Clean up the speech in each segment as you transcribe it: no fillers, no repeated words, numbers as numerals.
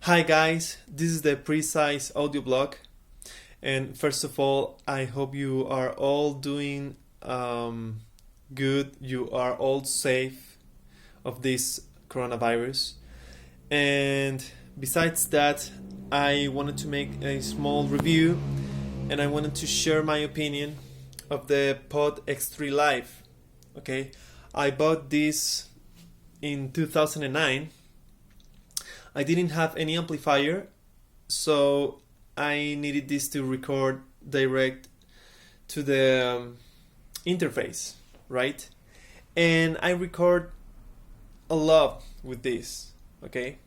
Hi guys, this is the Precise audio blog, and first of all, I hope you are all doing good. You are all safe of this coronavirus. And besides that, I wanted to make a small review, and I wanted to share my opinion of the Pod X3 Live. Okay, I bought this in 2009. I didn't have any amplifier, so I needed this to record direct to the interface, right? And I record a lot with this, okay?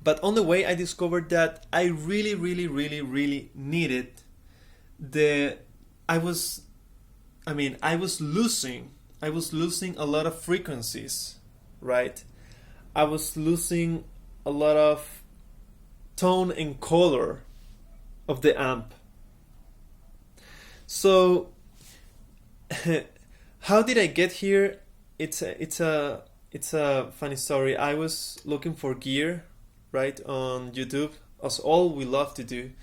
But on the way, I discovered that I really needed the. I was losing a lot of frequencies, right? I was losing a lot of tone and color of the amp. So how did I get here? It's a funny story. I was looking for gear, right, on YouTube, as all we love to do.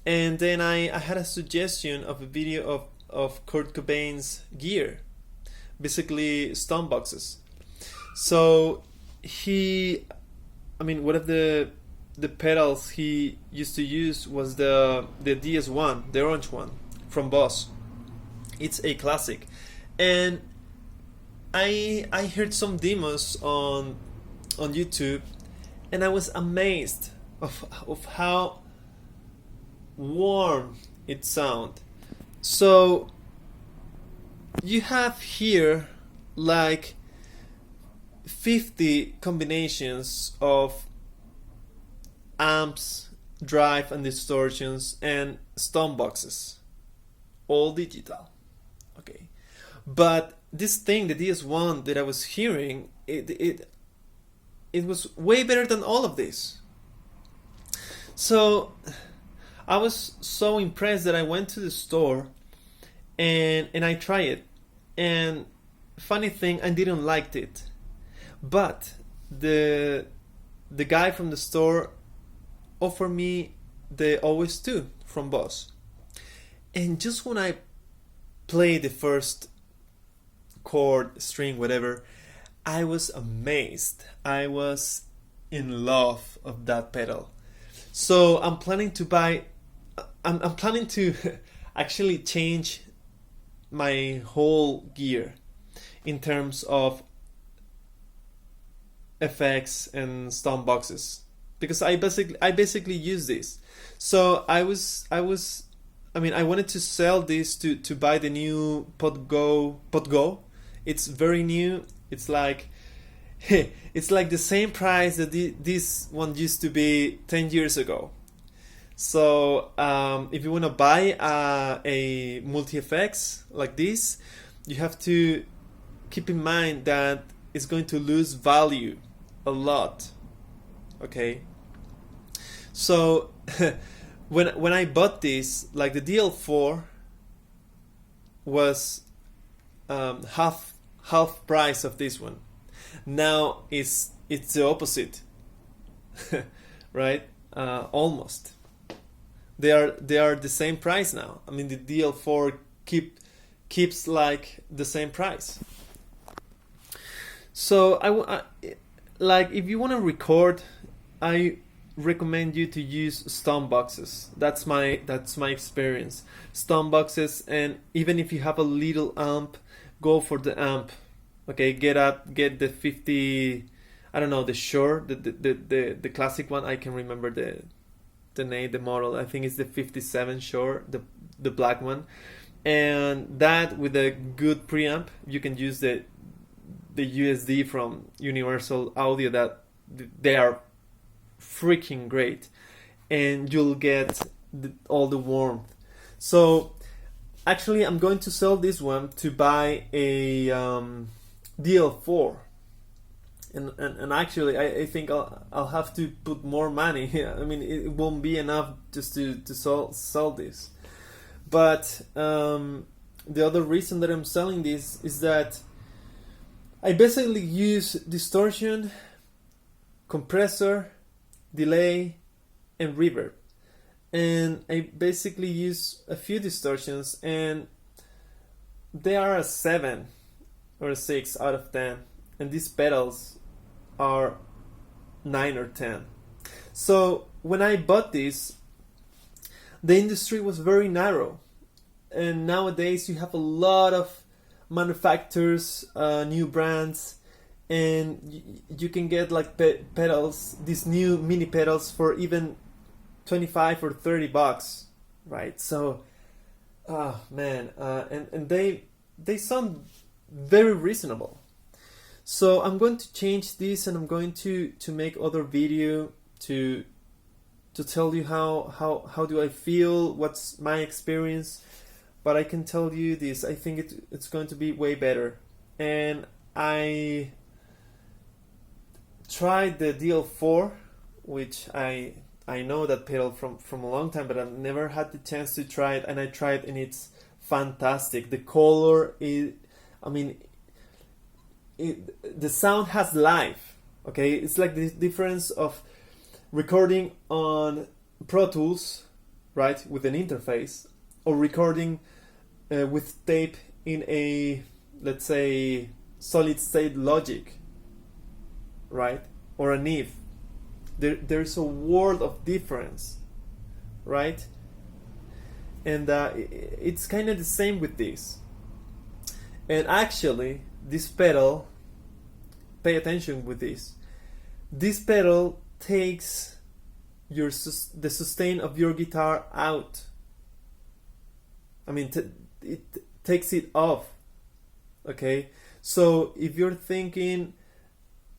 And then I had a suggestion of a video of Kurt Cobain's gear, basically Stomp boxes. So one of the pedals he used to use was the DS1, the orange one from Boss. It's a classic, and I heard some demos on YouTube, and I was amazed of how warm it sound. So you have here like 50 combinations of amps, drive and distortions, and stomp boxes, all digital. Okay, but this thing, the DS1 that I was hearing, it was way better than all of this. So I was so impressed that I went to the store and I tried it, and funny thing, I didn't like it. But the guy from the store offered me the OS2 from Boss. And just when I played the first chord, string, whatever, I was amazed. I was in love of that pedal. So I'm planning to buy. I'm planning to actually change my whole gear in terms of effects and stomp boxes, because I basically use this. So I wanted to sell this to buy the new Pod Go. It's very new. It's like it's like the same price that this one used to be 10 years ago. So if you want to buy a multi-effects like this, you have to keep in mind that it's going to lose value a lot. Okay, so when I bought this, like the DL4 was half price of this one. Now it's the opposite, right? Almost. They are the same price now. I mean, the DL4 keeps like the same price. So I like, if you want to record, I recommend you to use stomp boxes. That's my experience. Stomp boxes, and even if you have a little amp, go for the amp. Okay, get the 50. I don't know, the Shure, the classic one. I can remember the name, the model. I think it's the 57 Shure, the black one, and that with a good preamp, you can use the USD from Universal Audio. That they are freaking great, and you'll get all the warmth. So actually, I'm going to sell this one to buy a DL4, and actually I think I'll have to put more money. I mean, it won't be enough just to sell this. But the other reason that I'm selling this is that I basically use distortion, compressor, delay, and reverb. And I basically use a few distortions, and they are a 7 or a 6 out of 10, and these pedals are 9 or 10. So when I bought this, the industry was very narrow, and nowadays you have a lot of manufacturers, new brands, and you can get like pedals, these new mini pedals, for even 25 or 30 bucks, right? So and they sound very reasonable. So I'm going to change this, and I'm going to make other video to tell you how do I feel, what's my experience. But I can tell you this, I think it's going to be way better. And I tried the DL4, which I know that pedal from a long time, but I've never had the chance to try it, and I tried, and it's fantastic. The color is, the sound has life, okay? It's like the difference of recording on Pro Tools, right, with an interface, or recording with tape in a, let's say, solid state Logic, right, or a Neve. There's a world of difference, right? And it's kind of the same with this. And actually, this pedal, pay attention with this. This pedal takes the sustain of your guitar out. It takes it off. Okay, so if you're thinking,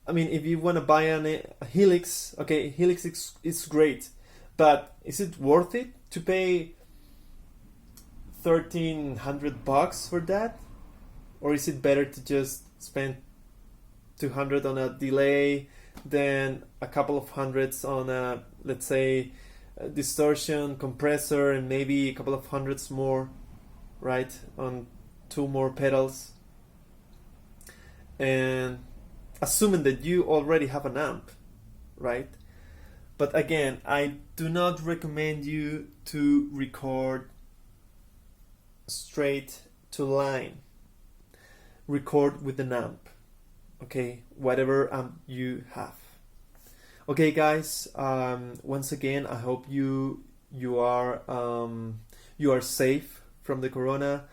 if you want to buy a Helix, okay, Helix is great, but is it worth it to pay $1,300 for that? Or is it better to just spend $200 on a delay, then a couple of hundreds on a, let's say, a distortion, compressor, and maybe a couple of hundreds more, right, on 2 more pedals? And assuming that you already have an amp, right? But again, I do not recommend you to record straight to line. Record with an amp, okay, whatever amp you have. Okay, guys, once again, I hope you are safe from the corona,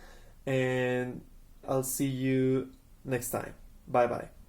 and I'll see you next time. Bye bye.